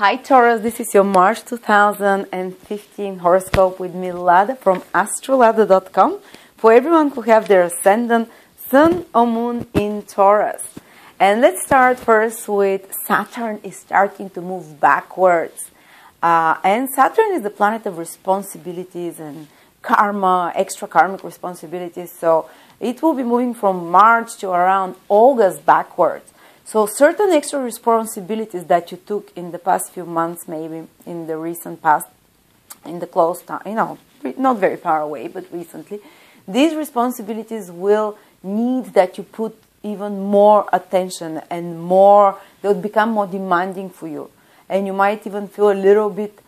Hi Taurus, this is your March 2015 horoscope with me, Lada, from astrolada.com, for everyone who have their ascendant, sun or moon in Taurus. And let's start first with Saturn is starting to move backwards. And Saturn is the planet of responsibilities and karma, extra karmic responsibilities. So it will be moving from March to around August backwards. So certain extra responsibilities that you took in the past few months, maybe in the recent past, in the close time, not very far away, but recently, these responsibilities will need that you put even more attention and more, they'll become more demanding for you. And you might even feel a little bit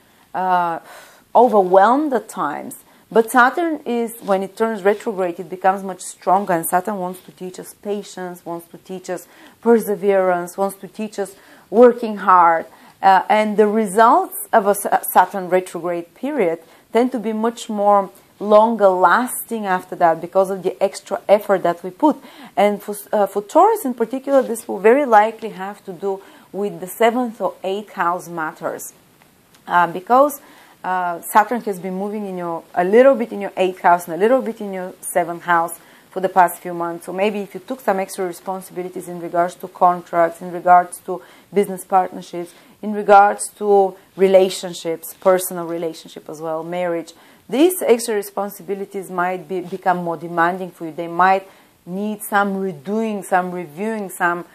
overwhelmed at times. But Saturn is, when it turns retrograde, it becomes much stronger, and Saturn wants to teach us patience, wants to teach us perseverance, wants to teach us working hard. And the results of a Saturn retrograde period tend to be much more longer lasting after that because of the extra effort that we put. And for Taurus in particular, this will very likely have to do with the 7th or 8th house matters. Because Saturn has been moving in a little bit in your 8th house and a little bit in your 7th house for the past few months. So maybe if you took some extra responsibilities in regards to contracts, in regards to business partnerships, in regards to relationships, personal relationship as well, marriage, these extra responsibilities might become more demanding for you. They might need some redoing, some reviewing, some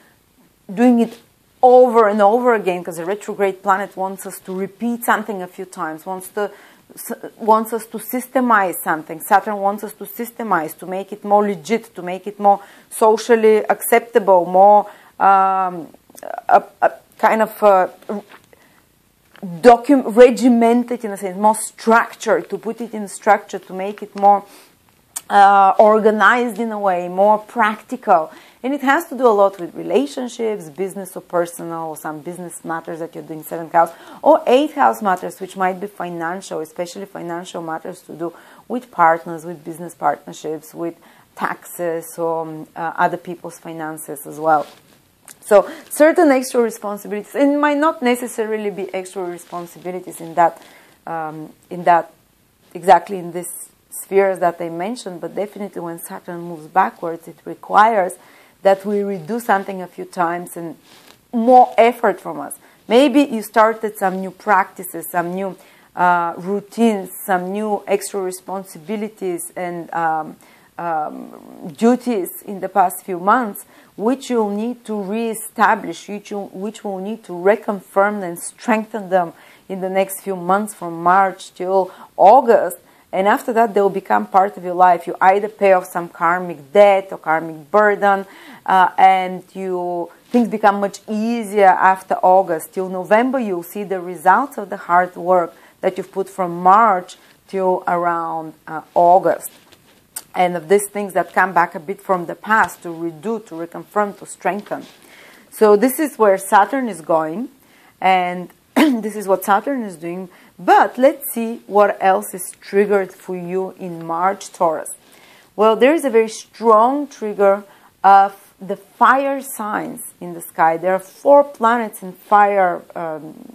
doing it over and over again, because a retrograde planet wants us to repeat something a few times, wants us to systemize something. Saturn wants us to systemize, to make it more legit, to make it more socially acceptable, more regimented in a sense, more structured, to put it in structure, to make it more organized in a way, more practical. And it has to do a lot with relationships, business or personal, or some business matters that you're doing 7th house, or 8th house matters, which might be financial, especially financial matters to do with partners, with business partnerships, with taxes, or other people's finances as well. So certain extra responsibilities, and it might not necessarily be extra responsibilities in that exactly in this spheres that I mentioned, but definitely when Saturn moves backwards, it requires that we redo something a few times and more effort from us. Maybe you started some new practices, some new routines, some new extra responsibilities and duties in the past few months, which you'll need to re-establish, which will need to reconfirm and strengthen them in the next few months from March till August. And after that, they will become part of your life. You either pay off some karmic debt or karmic burden, and things become much easier after August. Till November, you'll see the results of the hard work that you've put from March till around August. And of these things that come back a bit from the past to redo, to reconfirm, to strengthen. So this is where Saturn is going, and this is what Saturn is doing. But let's see what else is triggered for you in March, Taurus. Well, there is a very strong trigger of the fire signs in the sky. There are 4 planets in fire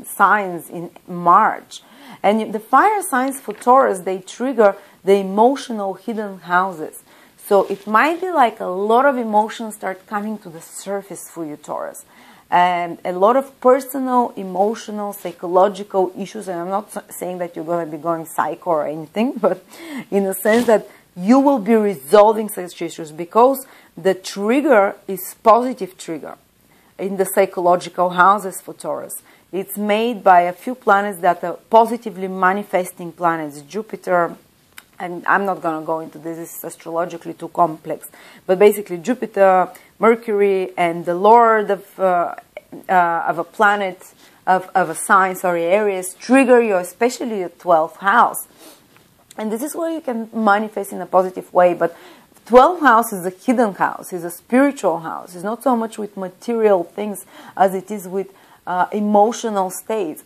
signs in March. And the fire signs for Taurus, they trigger the emotional hidden houses. So it might be like a lot of emotions start coming to the surface for you, Taurus. And a lot of personal, emotional, psychological issues. And I'm not saying that you're going to be going psycho or anything, but in the sense that you will be resolving such issues because the trigger is positive trigger in the psychological houses for Taurus. It's made by a few planets that are positively manifesting planets. Jupiter, and I'm not going to go into this, it's astrologically too complex, but basically Jupiter, Mercury, and the Lord of a planet, of a sign, Aries, trigger you, especially your 12th house. And this is where you can manifest in a positive way, but 12th house is a hidden house, is a spiritual house. It's not so much with material things as it is with emotional states,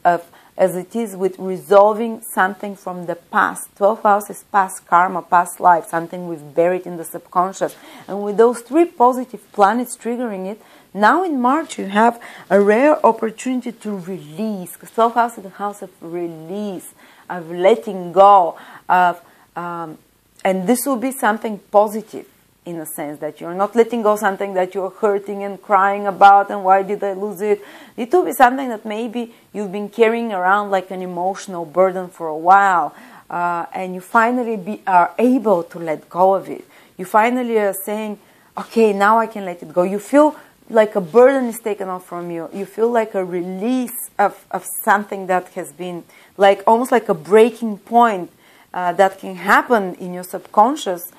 as it is with resolving something from the past. 12th house is past karma, past life, something we've buried in the subconscious. And with those 3 positive planets triggering it, now in March you have a rare opportunity to release, because 12th house is the house of release, of letting go, of and this will be something positive, in a sense that you're not letting go something that you're hurting and crying about, and why did I lose it. It will be something that maybe you've been carrying around like an emotional burden for a while, and you finally are able to let go of it. You finally are saying, okay, now I can let it go. You feel like a burden is taken off from you. You feel like a release of something that has been like almost like a breaking point that can happen in your subconscious,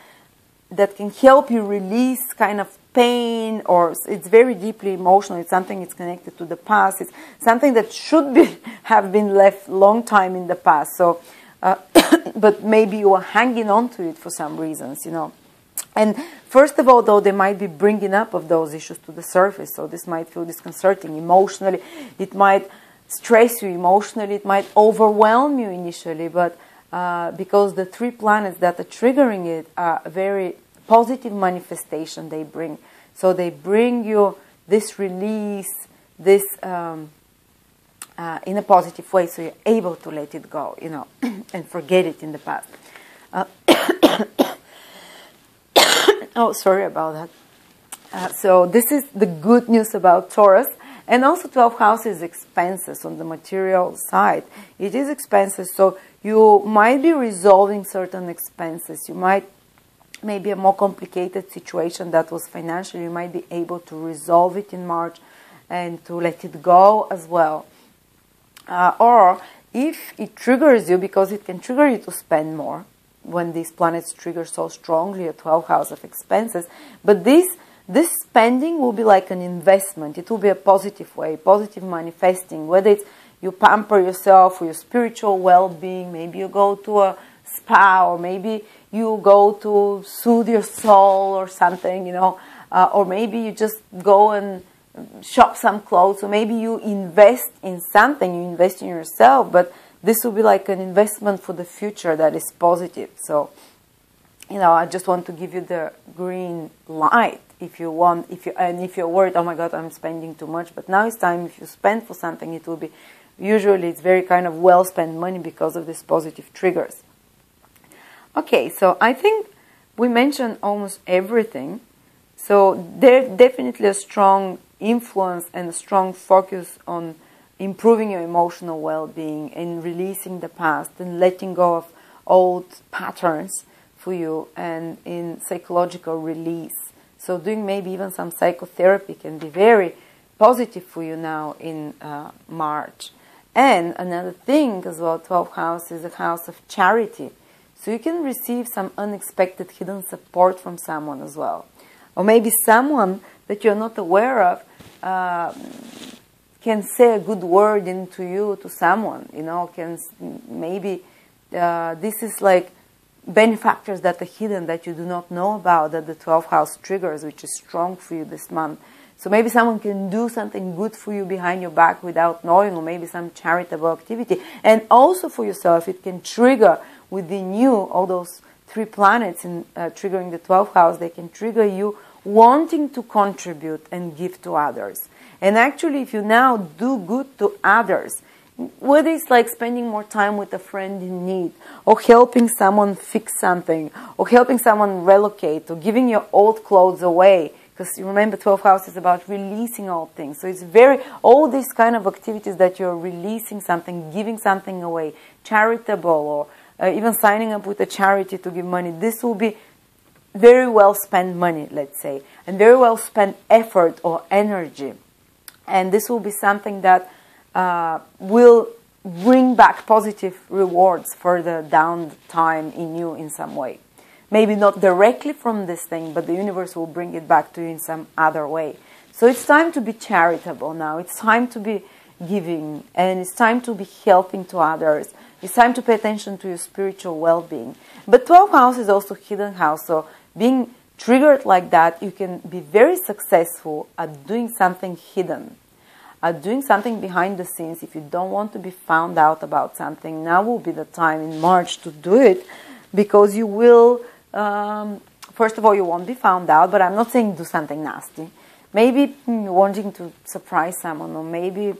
that can help you release kind of pain, or it's very deeply emotional. It's something that's connected to the past. It's something that should have been left long time in the past. So, but maybe you are hanging on to it for some reasons, you know. And first of all, though, they might be bringing up of those issues to the surface. So this might feel disconcerting emotionally. It might stress you emotionally. It might overwhelm you initially, but because the 3 planets that are triggering it are a very positive manifestation they bring. So they bring you this release, this in a positive way, so you're able to let it go, you know, and forget it in the past. Oh, sorry about that. So this is the good news about Taurus. And also 12th house is expenses on the material side. It is expenses, so you might be resolving certain expenses. You might, maybe a more complicated situation that was financial, you might be able to resolve it in March and to let it go as well. Or if it triggers you, because it can trigger you to spend more when these planets trigger so strongly a 12th house of expenses. But this spending will be like an investment. It will be a positive way, positive manifesting, whether it's you pamper yourself for your spiritual well-being, maybe you go to a spa, or maybe you go to soothe your soul or something, you know, or maybe you just go and shop some clothes, or maybe you invest in something, you invest in yourself, but this will be like an investment for the future that is positive. So, you know, I just want to give you the green light if you want, if you're worried, oh my God, I'm spending too much. But now it's time, if you spend for something, it will be, usually it's very kind of well spent money because of these positive triggers. Okay, so I think we mentioned almost everything. So there's definitely a strong influence and a strong focus on improving your emotional well-being and releasing the past and letting go of old patterns for you, and in psychological release. So doing maybe even some psychotherapy can be very positive for you now in March. And another thing as well, 12th house is a house of charity. So you can receive some unexpected hidden support from someone as well. Or maybe someone that you're not aware of can say a good word into you to someone, you know, can maybe this is like benefactors that are hidden that you do not know about, that the 12th house triggers, which is strong for you this month. So maybe someone can do something good for you behind your back without knowing, or maybe some charitable activity. And also for yourself, it can trigger within you, all those 3 planets in triggering the 12th house, they can trigger you wanting to contribute and give to others. And actually, if you now do good to others, whether it's like spending more time with a friend in need, or helping someone fix something, or helping someone relocate, or giving your old clothes away, because you remember 12th house is about releasing all things. So it's all these kind of activities that you're releasing something, giving something away, charitable, or even signing up with a charity to give money. This will be very well spent money, let's say, and very well spent effort or energy. And this will be something that will bring back positive rewards further down the time in you in some way. Maybe not directly from this thing, but the universe will bring it back to you in some other way. So it's time to be charitable now. It's time to be giving, and it's time to be helping to others. It's time to pay attention to your spiritual well-being. But 12th house is also hidden house, so being triggered like that, you can be very successful at doing something hidden, at doing something behind the scenes. If you don't want to be found out about something, now will be the time in March to do it, because you will, first of all, you won't be found out, but I'm not saying do something nasty, maybe wanting to surprise someone, or maybe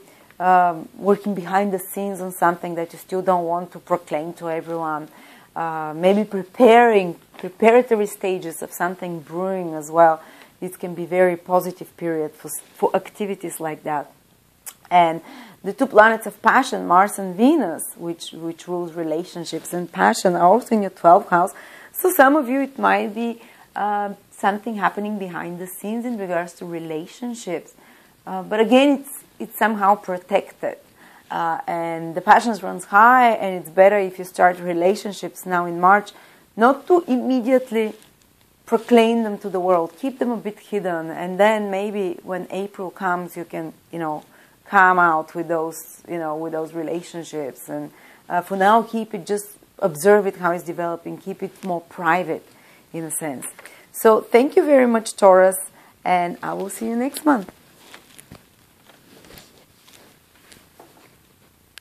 working behind the scenes on something that you still don't want to proclaim to everyone. Maybe preparatory stages of something brewing as well. This can be very positive period for activities like that. And the two planets of passion, Mars and Venus, which rules relationships and passion, are also in your 12th house. So some of you, it might be something happening behind the scenes in regards to relationships. But again, it's somehow protected. And the passions runs high, and it's better if you start relationships now in March, not to immediately proclaim them to the world. Keep them a bit hidden, and then maybe when April comes, you can, come out with those, with those relationships. And for now, keep it, just observe it, how it's developing. Keep it more private, in a sense. So thank you very much, Taurus, and I will see you next month.